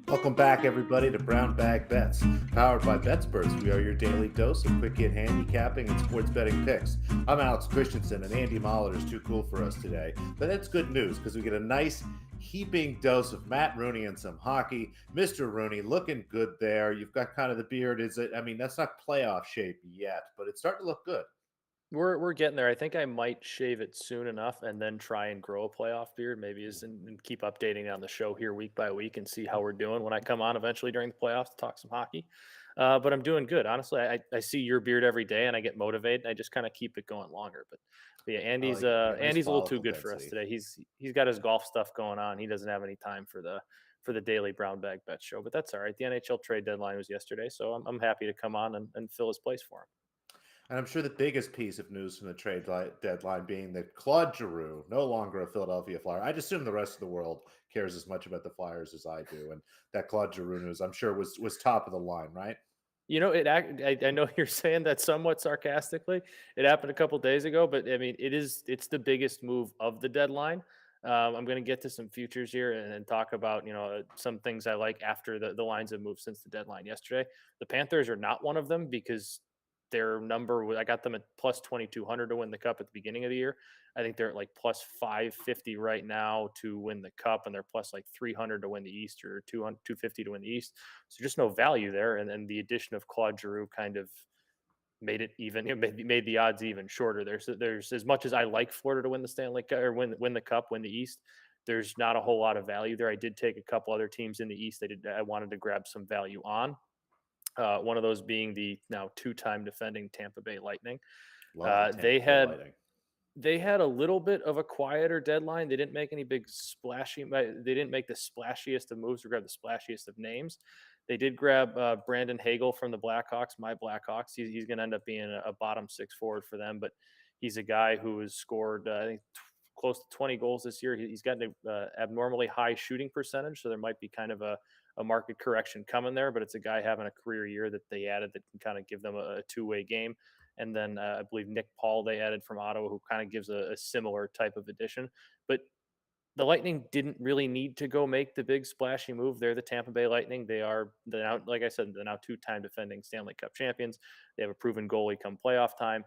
Welcome back, everybody, to Brown Bag Bets. Powered by BetSperts, we are your daily dose of quick hit handicapping and sports betting picks. I'm Alex Christensen, and Andy Molitor is too cool for us today. But that's good news because we get a nice heaping dose of Matt Rooney and some hockey. Mr. Rooney looking good there. You've got kind of the beard. That's not playoff shape yet, but it's starting to look good. We're getting there. I think I might shave it soon enough and then try and grow a playoff beard. Maybe and keep updating on the show here week by week and see how we're doing when I come on eventually during the playoffs to talk some hockey. But I'm doing good. Honestly, I see your beard every day and I get motivated. I just kind of keep it going longer. But yeah, Oh, Andy's you got nice Andy's a little too follicle good for us density. today. He's got his golf stuff going on. He doesn't have any time for the daily brown bag bet show. But that's all right. The NHL trade deadline was yesterday, so I'm happy to come on and fill his place for him. And I'm sure the biggest piece of news from the deadline being that Claude Giroux, no longer a Philadelphia Flyer. I'd assume the rest of the world cares as much about the Flyers as I do. And that Claude Giroux news, I'm sure, was top of the line, right? I know you're saying that somewhat sarcastically. It happened a couple days ago, but I mean, it's the biggest move of the deadline. I'm going to get to some futures here and talk about some things I like after the lines have moved since the deadline yesterday. The Panthers are not one of them because their I got them at plus 2,200 to win the cup at the beginning of the year. I think they're at like plus 550 right now to win the cup, and they're plus like 300 to win the East or 200, 250 to win the East. So just no value there. And then the addition of Claude Giroux kind of made it even, made the odds even shorter. There's as much as I like Florida to win the Stanley Cup or win the cup, win the East. There's not a whole lot of value there. I did take a couple other teams in the East. I wanted to grab some value on. One of those being the now two-time defending Tampa Bay Lightning. Love the They Tampa Bay had Lightning. they had a little bit of a quieter deadline. They didn't make any They didn't make the splashiest of moves or grab the splashiest of names. They did grab Brandon Hagel from the Blackhawks, my Blackhawks. He's going to end up being a bottom six forward for them, but he's a guy who has scored, I think, close to 20 goals this year. He's got an abnormally high shooting percentage, so there might be kind of a market correction coming there, but it's a guy having a career year that they added that can kind of give them a two-way game. And then I believe Nick Paul they added from Ottawa, who kind of gives a similar type of addition. But the Lightning didn't really need to go make the big splashy move. They're the Tampa Bay Lightning. They're now, like I said, they're now two-time defending Stanley Cup champions. They have a proven goalie come playoff time,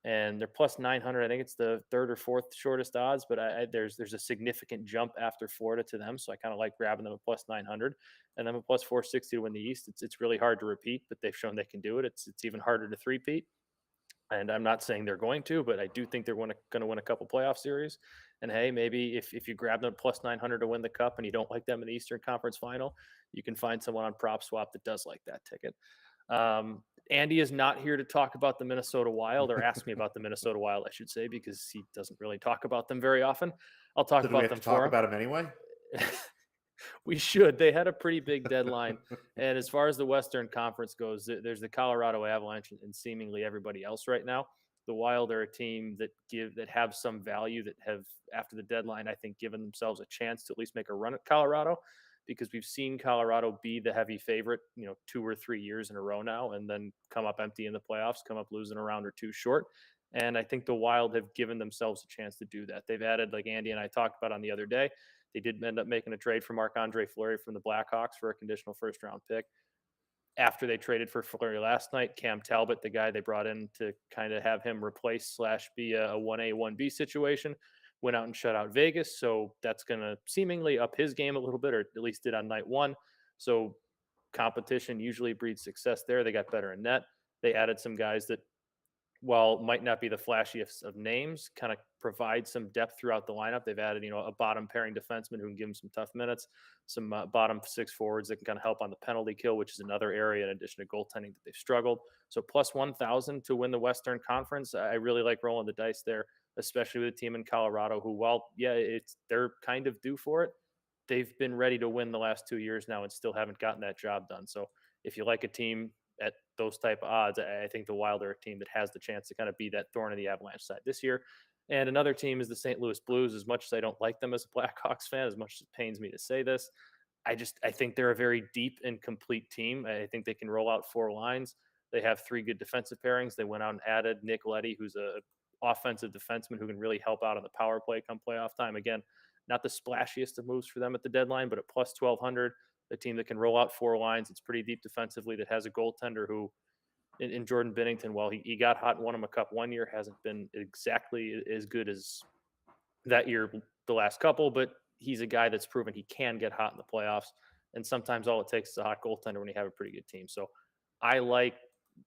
and they're plus 900. I think it's the third or fourth shortest odds, but there's a significant jump after Florida to them, so I kind of like grabbing them at plus 900, and then a plus 460 to win the East. It's really hard to repeat, but they've shown they can do it. It's even harder to three-peat. And I'm not saying they're going to, but I do think they're going to win a couple playoff series. And hey, maybe if you grab them plus 900 to win the cup and you don't like them in the Eastern Conference Final, you can find someone on Prop Swap that does like that ticket. Andy is not here to talk about the Minnesota Wild, or ask me about the Minnesota Wild, I should say, because he doesn't really talk about them very often. I'll talk So do we about have them to talk for him. about him anyway? We should. They had a pretty big deadline. And as far as the Western Conference goes, there's the Colorado Avalanche and seemingly everybody else right now. The Wild are a team that have some value, that have, after the deadline, I think, given themselves a chance to at least make a run at Colorado, because we've seen Colorado be the heavy favorite, 2 or 3 years in a row now, and then come up empty in the playoffs, come up losing a round or two short. And I think the Wild have given themselves a chance to do that. They've added, like Andy and I talked about on the other day, they did end up making a trade for Marc-Andre Fleury from the Blackhawks for a conditional first-round pick. After they traded for Fleury last night, Cam Talbot, the guy they brought in to kind of have him replace / be a 1A, 1B situation, went out and shut out Vegas. So that's going to seemingly up his game a little bit, or at least did on night one. So competition usually breeds success there. They got better in net. They added some guys that, while might not be the flashiest of names, kind of provide some depth throughout the lineup. They've added, a bottom pairing defenseman who can give them some tough minutes, some bottom six forwards that can kind of help on the penalty kill, which is another area in addition to goaltending that they've struggled. So plus 1,000 to win the Western Conference. I really like rolling the dice there, especially with a team in Colorado who, they're kind of due for it. They've been ready to win the last 2 years now and still haven't gotten that job done. So if you like a team at those type of odds, I think the Wild are a team that has the chance to kind of be that thorn in the Avalanche side this year. And another team is the St. Louis Blues. As much as I don't like them as a Blackhawks fan, as much as it pains me to say this, I think they're a very deep and complete team. I think they can roll out four lines. They have three good defensive pairings. They went out and added Nick Leddy, who's a offensive defenseman who can really help out on the power play come playoff time. Again, not the splashiest of moves for them at the deadline, but at plus 1,200, a team that can roll out four lines. It's pretty deep defensively, that has a goaltender who, in Jordan Binnington, while he got hot and won him a cup one year, hasn't been exactly as good as that year, the last couple, but he's a guy that's proven he can get hot in the playoffs. And sometimes all it takes is a hot goaltender when you have a pretty good team. So I like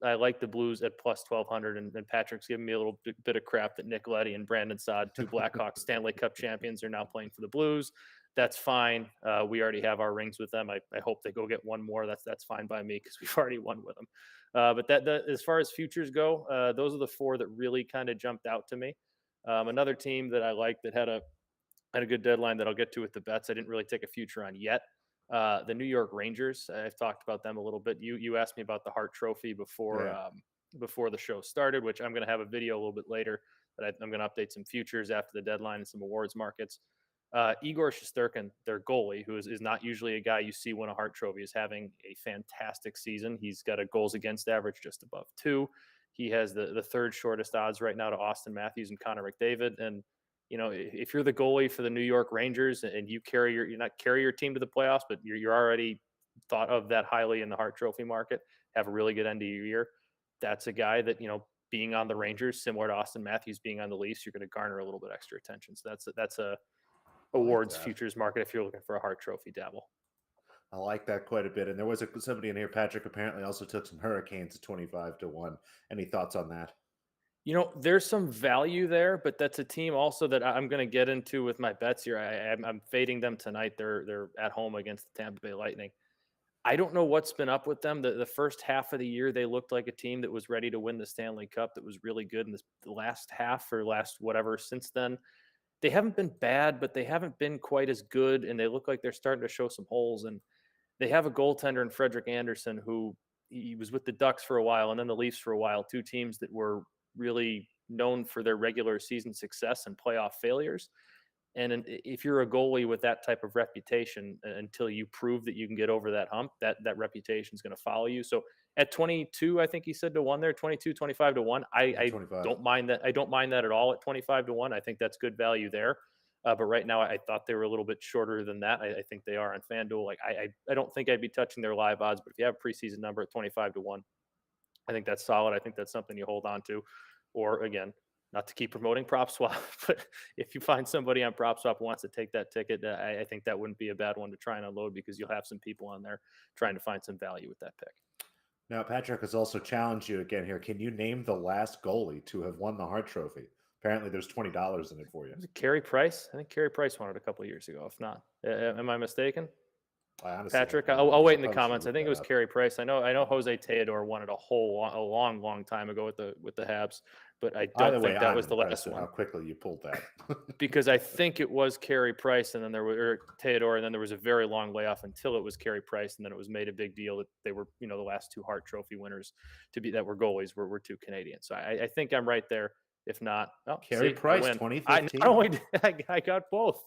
I like the Blues at plus 1,200, and Patrick's giving me a little bit of crap that Nick Leddy and Brandon Saad, two Blackhawks Stanley Cup champions, are now playing for the Blues. That's fine. We already have our rings with them. I hope they go get one more. That's fine by me because we've already won with them. But that as far as futures go, those are the four that really kind of jumped out to me. Another team that I like that had a good deadline that I'll get to with the bets. I didn't really take a future on yet. The New York Rangers. I've talked about them a little bit. You asked me about the Hart Trophy before Yeah. before the show started, which I'm going to have a video a little bit later. But I'm going to update some futures after the deadline and some awards markets. Igor Shesterkin, their goalie, who is not usually a guy you see win a Hart Trophy, is having a fantastic season. He's got a goals against average just above 2. He has the third shortest odds right now to Austin Matthews and Connor McDavid. And if you're the goalie for the New York Rangers and you not carry your team to the playoffs, but you're already thought of that highly in the Hart Trophy market, have a really good end of your year. That's a guy that, being on the Rangers, similar to Austin Matthews being on the Leafs, you're going to garner a little bit extra attention. So that's a I like awards that. futures market if you're looking for a Hart Trophy dabble. I like that quite a bit. And there was somebody in here, Patrick, apparently also took some Hurricanes at 25-1. Any thoughts on that? There's some value there, but that's a team also that I'm going to get into with my bets here. I'm fading them tonight. They're at home against the Tampa Bay Lightning. I don't know what's been up with them. The first half of the year, they looked like a team that was ready to win the Stanley Cup, that was really good. In the last half or last whatever since then, they haven't been bad, but they haven't been quite as good, and they look like they're starting to show some holes. And they have a goaltender in Frederick Anderson, who he was with the Ducks for a while and then the Leafs for a while, two teams that were really known for their regular season success and playoff failures. And if you're a goalie with that type of reputation, until you prove that you can get over that hump, that reputation is going to follow you. So at 22, I think he said to 1 there, 22, 25-1. I 25. don't mind that. I don't mind that at all at 25-1. I think that's good value there. But right now, I thought they were a little bit shorter than that. I think they are on FanDuel. Like I don't think I'd be touching their live odds, but if you have a preseason number at 25-1, I think that's solid. I think that's something you hold on to. Or again, not to keep promoting prop swap, but if you find somebody on prop swap who wants to take that ticket, I think that wouldn't be a bad one to try and unload, because you'll have some people on there trying to find some value with that pick. Now, Patrick has also challenged you again here. Can you name the last goalie to have won the Hart Trophy? Apparently, there's $20 in it for you. Was it Carey Price? I think Carey Price won it a couple of years ago. If not, am I mistaken? I honestly, Patrick, don't know. I'll wait in the Probably should comments. I look think it that was up. Carey Price. I know Jose Teodor won it a long time ago with the Habs, but I Either don't way, think that I'm was the impressed last at how one, quickly you pulled that. because I think it was Carey Price, and then there were Teodor, and then there was a very long layoff until it was Carey Price, and then it was made a big deal that they were the last two Hart Trophy winners that were goalies were two Canadians. So I think I'm right there. If not, Carey Price, I 2015. not only did I got both.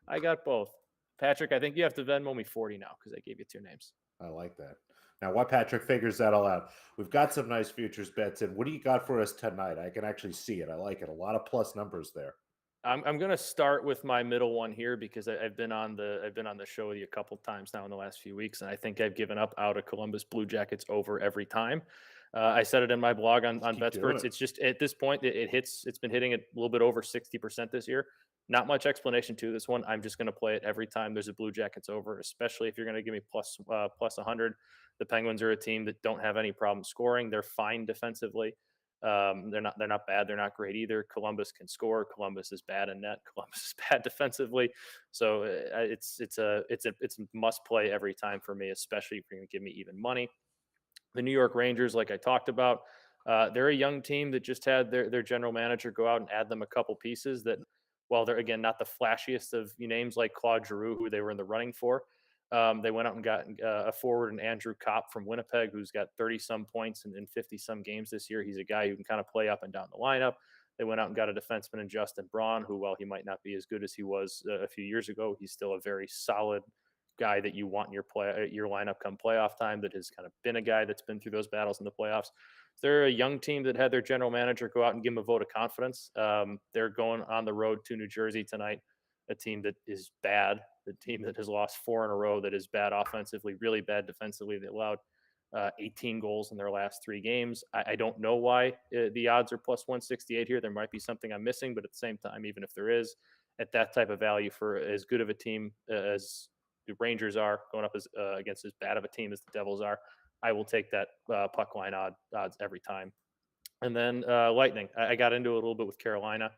I got both. Patrick, I think you have to Venmo me 40 now because I gave you two names. I like that. Now, while Patrick figures that all out, we've got some nice futures bets in. What do you got for us tonight? I can actually see it. I like it. A lot of plus numbers there. I'm going to start with my middle one here because I've been on the show with you a couple times now in the last few weeks, and I think I've given up out of Columbus Blue Jackets over every time. I said it in my blog on Keep doing BetSperts. it. It's just at this point it's been hitting a little bit over 60% this year. Not much explanation to this one. I'm just going to play it every time there's a Blue Jackets over, especially if you're going to give me plus 100. The Penguins are a team that don't have any problem scoring. They're fine defensively. They're not bad. They're not great either. Columbus can score. Columbus is bad in net. Columbus is bad defensively. So it's a must play every time for me, especially if you're going to give me even money. The New York Rangers, like I talked about, they're a young team that just had their general manager go out and add them a couple pieces that, while they're again not the flashiest of names like Claude Giroux, who they were in the running for, they went out and got a forward and Andrew Kopp from Winnipeg, who's got 30 some points in 50 some games this year. He's a guy who can kind of play up and down the lineup. They went out and got a defenseman in Justin Braun, who, while he might not be as good as he was a few years ago, he's still a very solid guy that you want in your lineup come playoff time. That has kind of been a guy that's been through those battles in the playoffs. They're a young team that had their general manager go out and give them a vote of confidence. They're going on the road to New Jersey tonight, a team that is bad, the team that has lost 4 in a row, that is bad offensively, really bad defensively. They allowed 18 goals in their last 3 games. I don't know why the odds are plus 168 here. There might be something I'm missing, but at the same time, even if there is, at that type of value for as good of a team as the Rangers are, going up against as bad of a team as the Devils are, I will take that puck line odds every time. And then Lightning. I got into it a little bit with Carolina.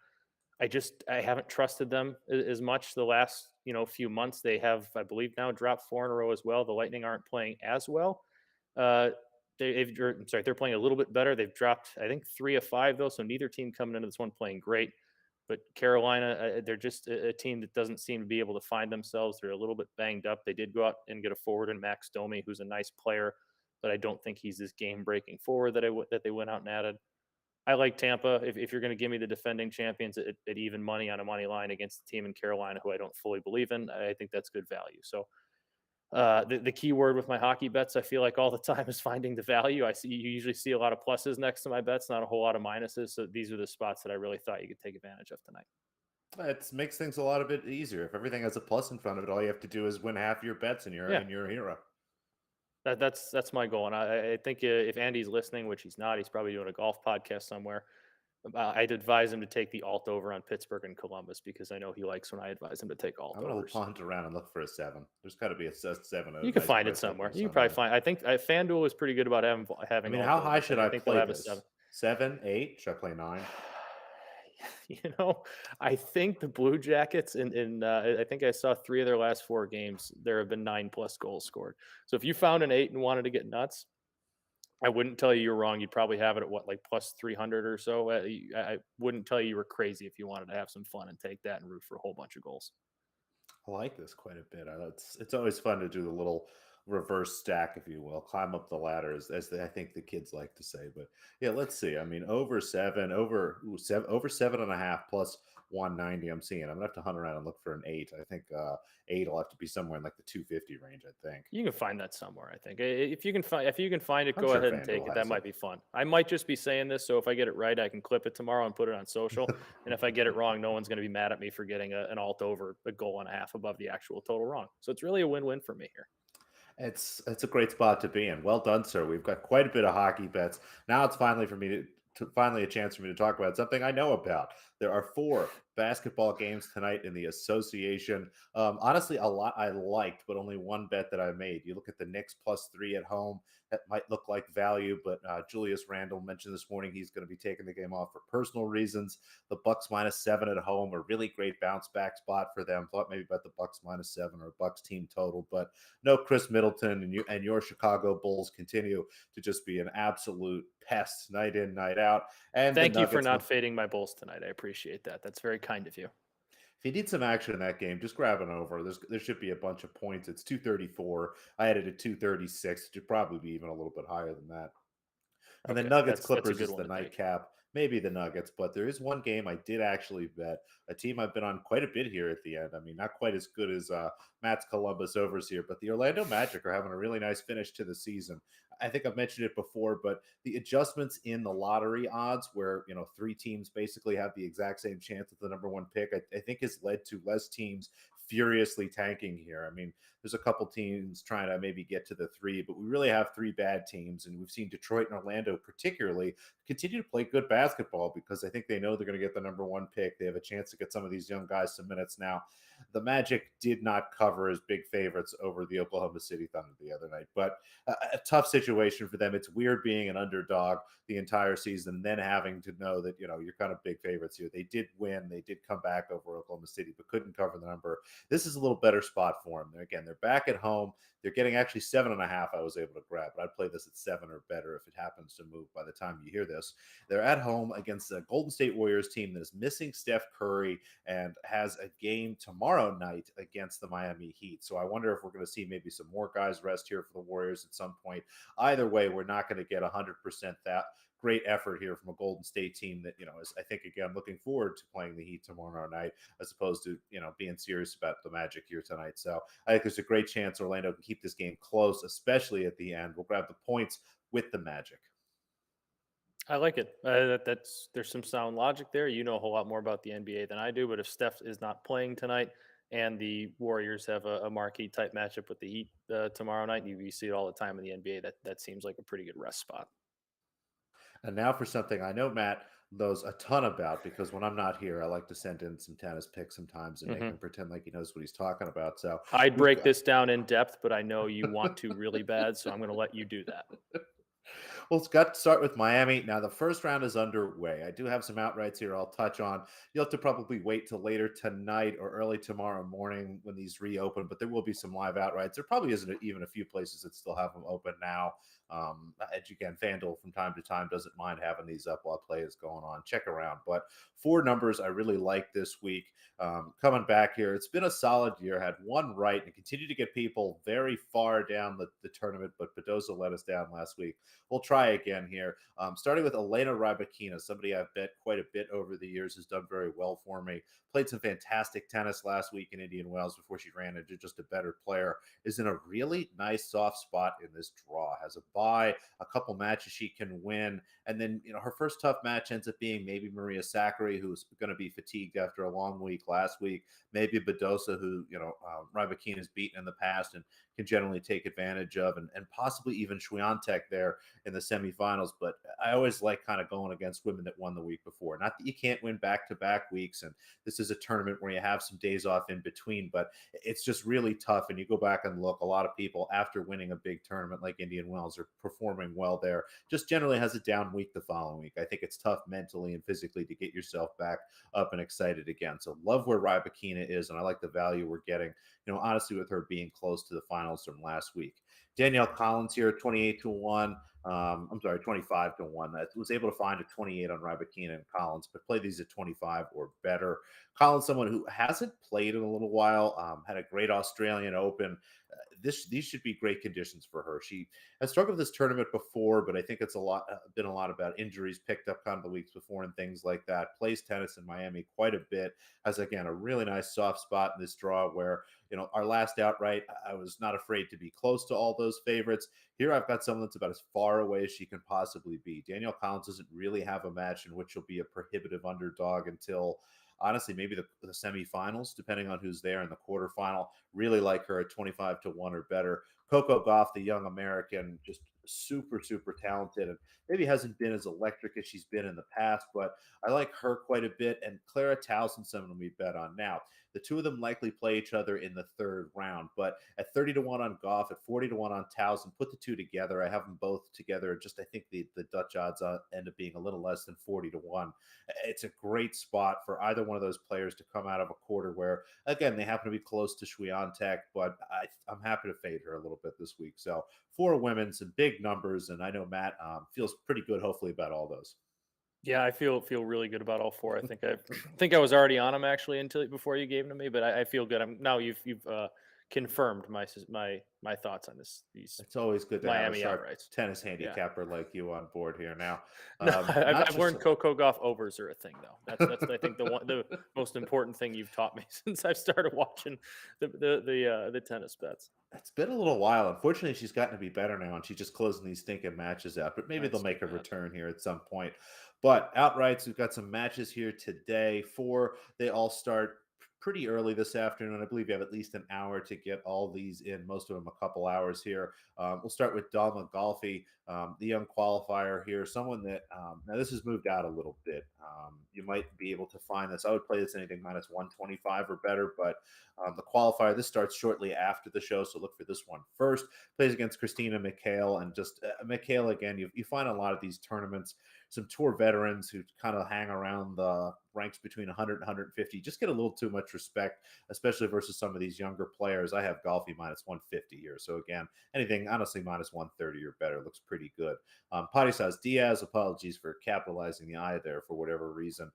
I haven't trusted them as much the last few months. They have, I believe, now dropped 4 in a row as well. The Lightning aren't playing as well. They're playing a little bit better. They've dropped, I think, 3 of 5 though. So neither team coming into this one playing great. But Carolina, they're just a team that doesn't seem to be able to find themselves. They're a little bit banged up. They did go out and get a forward in Max Domi, who's a nice player, but I don't think he's this game-breaking forward that they went out and added. I like Tampa. If you're going to give me the defending champions at even money on a money line against the team in Carolina, who I don't fully believe in, I think that's good value. So the key word with my hockey bets, I feel like all the time, is finding the value. You usually see a lot of pluses next to my bets, not a whole lot of minuses. So these are the spots that I really thought you could take advantage of tonight. It makes things a lot of bit easier. If everything has a plus in front of it, all you have to do is win half your bets and you're in your hero. That's my goal. And I think if Andy's listening, which he's not, he's probably doing a golf podcast somewhere. I'd advise him to take the alt over on Pittsburgh and Columbus, because I know he likes when I advise him to take alt I'm going to overs. punt around and look for a 7. There's got to be a 7. You can find it somewhere. You can probably find. I think FanDuel is pretty good about having. I mean, how high should I think play they'll have this? a 7. 7, 8? Should I play 9? I think the Blue Jackets I think I saw 3 of their last 4 games. There have been 9+ goals scored. So if you found an 8 and wanted to get nuts, I wouldn't tell you you're wrong. You'd probably have it at like plus 300 or so. I wouldn't tell you were crazy if you wanted to have some fun and take that and root for a whole bunch of goals. I like this quite a bit. It's always fun to do the little reverse stack, if you will, climb up the ladder, as I think the kids like to say. But yeah, let's see. I mean, over 7.5 plus 190. I'm seeing. I'm gonna have to hunt around and look for an 8. I think 8 will have to be somewhere in like the 250 range. I think you can find that somewhere. I think if you can find it, I'm go sure ahead and FanDuel take it. has That might be fun. I might just be saying this, so if I get it right, I can clip it tomorrow and put it on social. And if I get it wrong, no one's going to be mad at me for getting an alt over a goal and a half above the actual total wrong. So it's really a win-win for me here. It's a great spot to be in. Well done, sir. We've got quite a bit of hockey bets. Now it's finally finally a chance for me to talk about something I know about. There are 4 basketball games tonight in the association. Honestly, a lot I liked, but only one bet that I made. You look at the Knicks plus 3 at home. That might look like value, but Julius Randle mentioned this morning he's going to be taking the game off for personal reasons. The Bucks minus 7 at home, a really great bounce back spot for them. Thought maybe about the Bucks minus 7 or Bucks team total, but no Chris Middleton, and your Chicago Bulls continue to just be an absolute pest night in, night out. And thank you for not fading my Bulls tonight. I appreciate that. That's very kind of you. If you need some action in that game, just grab an over. There should be a bunch of points. It's 234. I had it at 236. It should probably be even a little bit higher than that. And then Nuggets Clippers is the nightcap. Maybe the Nuggets, but there is one game I did actually bet, a team I've been on quite a bit here at the end. I mean, not quite as good as Matt's Columbus overs here, but the Orlando Magic are having a really nice finish to the season. I think I've mentioned it before, but the adjustments in the lottery odds, where 3 teams basically have the exact same chance at the number 1 pick, I think has led to less teams furiously tanking here. I mean, there's a couple teams trying to maybe get to the 3, but we really have 3 bad teams, and we've seen Detroit and Orlando particularly continue to play good basketball because I think they know they're going to get the number 1 pick. They have a chance to get some of these young guys some minutes now. The Magic did not cover as big favorites over the Oklahoma City Thunder the other night, but a tough situation for them. It's weird being an underdog the entire season and then having to know that, you're kind of big favorites here. They did win. They did come back over Oklahoma City, but couldn't cover the number. This is a little better spot for them. They're back at home. They're getting actually 7.5 I was able to grab, but I'd play this at 7 or better if it happens to move by the time you hear this. They're at home against the Golden State Warriors team that is missing Steph Curry and has a game tomorrow tomorrow night against the Miami Heat. So I wonder if we're going to see maybe some more guys rest here for the Warriors at some point. Either way, we're not going to get 100% that great effort here from a Golden State team that, is, I think, again, looking forward to playing the Heat tomorrow night, as opposed to, being serious about the Magic here tonight. So I think there's a great chance Orlando can keep this game close, especially at the end. We'll grab the points with the Magic. I like it. There's some sound logic there. You know a whole lot more about the NBA than I do, but if Steph is not playing tonight and the Warriors have a marquee type matchup with the Heat tomorrow night, you see it all the time in the NBA. That seems like a pretty good rest spot. And now for something I know Matt knows a ton about, because when I'm not here, I like to send in some tennis picks sometimes and make Hmm. him pretend like he knows what he's talking about. So I'd we've break got this down in depth, but I know you want to really bad, so I'm going to let you do that. Well, it's got to start with Miami. Now, the first round is underway. I do have some outrights here I'll touch on. You'll have to probably wait till later tonight or early tomorrow morning when these reopen, but there will be some live outrights. There probably isn't even a few places that still have them open now. Again, FanDuel from time to time doesn't mind having these up while play is going on. Check around. But four numbers I really like this week. Coming back here, it's been a solid year. Had one right and continue to get people very far down the tournament, but Bedoza let us down last week. We'll try again here. Starting with Elena Rybakina, somebody I've bet quite a bit over the years, has done very well for me. Played some fantastic tennis last week in Indian Wells before she ran into just a better player. Is in a really nice soft spot in this draw. Has a bye, a couple matches she can win, and then her first tough match ends up being maybe Maria Sakkari, who's going to be fatigued after a long week last week. Maybe Bedosa, who Rybakina has beaten in the past and can generally take advantage of, and possibly even Swiatek there in the semifinals. But I always like kind of going against women that won the week before. Not that you can't win back-to-back weeks, and this is a tournament where you have some days off in between, but it's just really tough. And you go back and look, a lot of people after winning a big tournament like Indian Wells are performing well there. Just generally has a down week the following week. I think it's tough mentally and physically to get yourself back up and excited again. So love where Rybakina is, and I like the value we're getting, honestly, with her being close to the finals from last week. Danielle Collins here, 28-1. I'm sorry, 25-1. I was able to find a 28 on Rybakina and Collins, but play these at 25 or better. Collins, someone who hasn't played in a little while, had a great Australian Open. These should be great conditions for her. She has struggled this tournament before, but I think it's been a lot about injuries picked up kind of the weeks before and things like that. Plays tennis in Miami quite a bit. Has, again, a really nice soft spot in this draw where, our last outright, I was not afraid to be close to all those favorites. Here I've got someone that's about as far away as she can possibly be. Danielle Collins doesn't really have a match in which she'll be a prohibitive underdog until, honestly, maybe the semifinals, depending on who's there in the quarterfinal. Really like her at 25-1 or better. Coco Gauff, the young American, just super, super talented, and maybe hasn't been as electric as she's been in the past, but I like her quite a bit. And Clara Towson, someone we bet on. Now, the two of them likely play each other in the third round, but at 30-1 on Gauff, at 40-1 on Towson, put the two together. I have them both together. Just, I think the Dutch odds end up being a little less than 40-1. It's a great spot for either one of those players to come out of a quarter where, again, they happen to be close to Swiatek, but I'm happy to fade her a little bit this week. So for women, some big numbers, and I know Matt feels pretty good, hopefully, about all those. Yeah, I feel really good about all four. I think I was already on them actually until before you gave them to me, but I feel good. I'm now you've confirmed my thoughts on these It's always good to have a Miami sharp outrights. tennis Yeah. handicapper like you on board here. Now, No, not I've just learned Coco Golf overs are a thing though. That's I think the most important thing you've taught me since I've started watching the tennis bets. it's been a little while. Unfortunately, she's gotten to be better now, and she's just closing these stinking matches out. But maybe they'll That's too make a bad. return here at some point. But outrights, we've got some matches here today. Four, they all start pretty early this afternoon. I believe you have at least an hour to get all these in, most of them a couple hours here. We'll start with Dalma Golfi, the young qualifier here, someone that now this has moved out a little bit. You might be able to find this. I would play this anything minus 125 or better, but the qualifier, this starts shortly after the show, so look for this one first. Plays against Christina McHale, and just McHale, again, you find a lot of these tournaments, some tour veterans who kind of hang around ranks between 100 and 150 just get a little too much respect, especially versus some of these younger players. I have Golfy minus 150 here. So again, anything honestly minus 130 or better looks pretty good. Potty Size Diaz, apologies for capitalizing the eye there for whatever reason.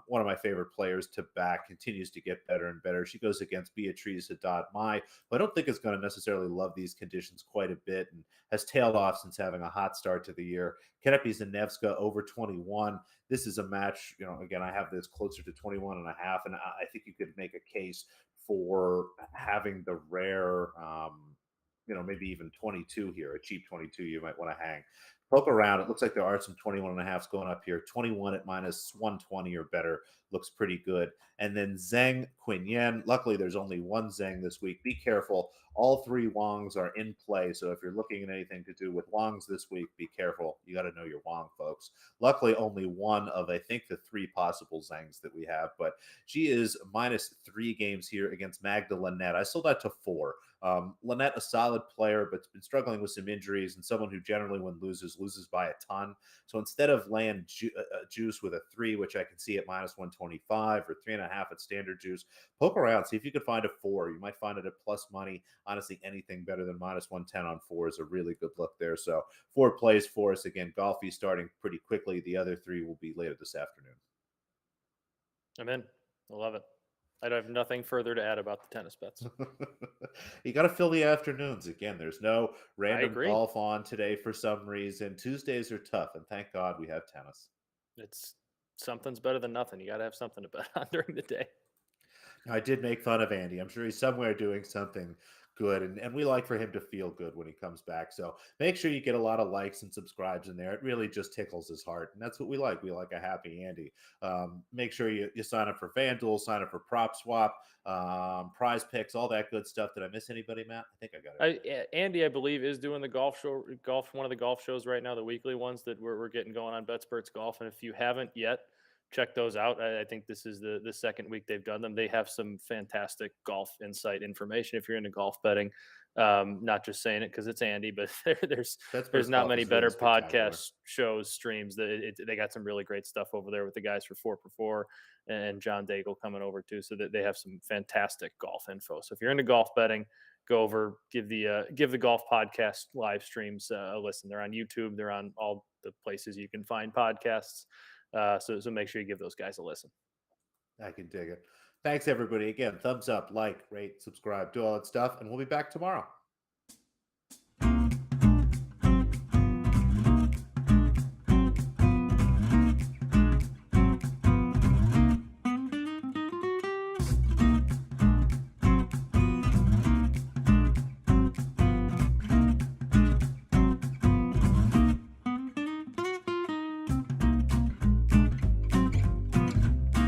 One of my favorite players to back, continues to get better and better. She goes against Beatrice Haddad Mai, but I don't think is going to necessarily love these conditions quite a bit and has tailed off since having a hot start to the year. Kenepi Zanevska over 21. This is a match, again, I have this closer to 21 and a half, and I think you could make a case for having the rare, maybe even 22 here, a cheap 22 you might want to hang. Poke around. It looks like there are some 21 and a halfs going up here. 21 at minus 120 or better looks pretty good. And then Zheng Quinyen. Luckily, there's only one Zheng this week. Be careful. All three Wongs are in play. So if you're looking at anything to do with Wongs this week, be careful. You got to know your Wong, folks. Luckily, only one of, I think, the three possible Zhengs that we have. But she is minus 3 games here against Magda Lynette. I sold that to 4. Lynette, a solid player, but been struggling with some injuries and someone who generally, when loses by a ton. So instead of laying juice with a 3, which I can see at minus 125 or 3.5 at standard juice, poke around, see if you could find a 4. You might find it at plus money. Honestly, anything better than minus 110 on 4 is a really good look there. So 4 plays for us. Again, Golfy starting pretty quickly. The other 3 will be later this afternoon. I'm in. I love it. I have nothing further to add about the tennis bets. You got to fill the afternoons. Again, there's no random golf on today for some reason. Tuesdays are tough, and thank God we have tennis. It's something's better than nothing. You got to have something to bet on during the day. I did make fun of Andy. I'm sure he's somewhere doing something good, and we like for him to feel good when he comes back. So make sure you get a lot of likes and subscribes in there. It really just tickles his heart, and that's what we like. We like a happy Andy. Make sure you sign up for FanDuel, sign up for Prop Swap, Prize Picks, all that good stuff. Did I miss anybody, Matt? I think I got it. Andy, I believe, is doing the golf one of the golf shows right now, the weekly ones that we're getting going on BetSperts Golf. And if you haven't yet, check those out. I think this is the second week they've done them. They have some fantastic golf insight information if you're into golf betting. Not just saying it because it's Andy, but there's not many better podcast shows, streams. They got some really great stuff over there with the guys for 4x4 and John Daigle coming over too. So that they have some fantastic golf info. So if you're into golf betting, go over, give the golf podcast live streams a listen. They're on YouTube. They're on all the places you can find podcasts. So make sure you give those guys a listen. I can dig it. Thanks, everybody. Again, thumbs up, like, rate, subscribe, do all that stuff, and we'll be back tomorrow.